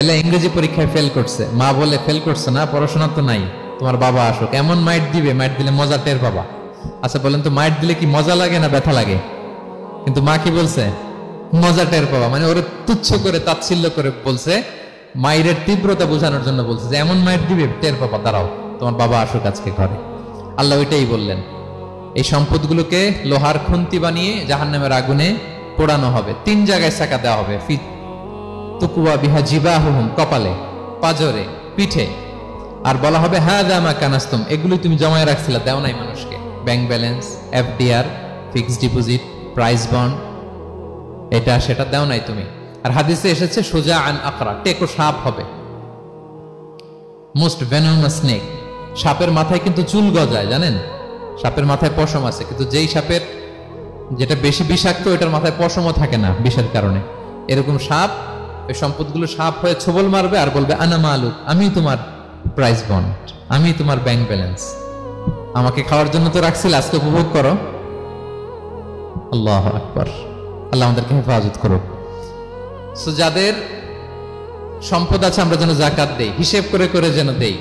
ছেলে ইংরেজি পরীক্ষায় ফেল করছে, মা বলে ফেল করছে না, পড়াশোনা তো নাই, তোমার বাবা আসুক, এমন মাইট দিবে, মাইট দিলে মজা টের পাবা। আচ্ছা বলেন তো, মাইট দিলে কি মজা লাগে না ব্যথা লাগে? কিন্তু মা কি বলছে? মজা টের পাবা। মানে ওরে তুচ্ছ করে তাচ্ছিল্য করে বলছে, মায়ের তীব্রতা বোঝানোর জন্য বলছে যে এমন মাইট দিবে, টের পাবা, দাঁড়াও তোমার বাবা আসুক আজকে ঘরে। আল্লাহ ওইটাই বললেন, এই সম্পদগুলোকে লোহার খুন্তি বানিয়ে জাহান্নামের আগুনে পোড়ানো হবে। 3 জায়গায় সাকা দেওয়া হবে, তুকুয়া বিহা জিবাহুহুম, কপালে, পাজরে, পিঠে। আর বলা হবে হাযা মা কানাসতুম, এগুলো তুমি জমায় রাখছিলা, দাও নাই মানুষকে। Bank balance, FDR, fixed deposit, price bond, এটা সেটা দাও নাই তুমি। আর হাদিসে এসেছে সোজা আন আকরা, টেকো সাপ হবে, মোস্ট ভেনোমাস স্নেক। সাপের মাথায় কিন্তু চুল গজায়, জানেন? সাপের মাথায় পশম আছে, কিন্তু যেই সাপের যেটা বেশি বিষাক্ত ওইটার মাথায় পশমও থাকে না বিষের কারণে। এরকম সাপ ওই সম্পদগুলো সাপ হয়ে ছোবল মারবে আর বলবে আনা মালুক, আমি তোমার প্রাইস বন্ড, আমি তোমার ব্যাংক ব্যালেন্স, আমাকে খাওয়ার জন্য তো রাখছিল, আজকে উপভোগ করো। আল্লাহু আকবার। আল্লাহ আমাদেরকে হেফাজত করুক। সো যাদের সম্পদ আছে আমরা যেন যাকাত দেই, হিসেব করে করে যেন দেই।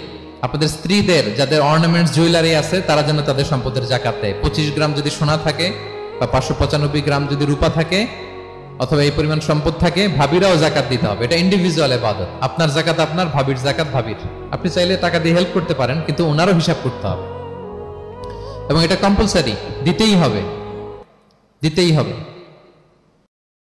আপনাদের স্ত্রীদের যাদের অর্নামেন্টস জুয়েলারি আছে তারা যেন তাদের সম্পদের যাকাত দেয়। 25 গ্রাম যদি সোনা থাকে বা 595 গ্রাম যদি রূপা থাকে অথবা এই পরিমাণ সম্পদ থাকে, ভাবিরাও যাকাত দিতে হবে। এটা ইন্ডিভিজুয়াল ইবাদত। আপনার যাকাত আপনার, ভাবির যাকাত ভাবির। আপনি চাইলে টাকা দিয়ে হেল্প করতে পারেন, কিন্তু ওনারও হিসাব করতে হবে এবং এটা কম্পালসারি, দিতেই হবে, দিতেই হবে।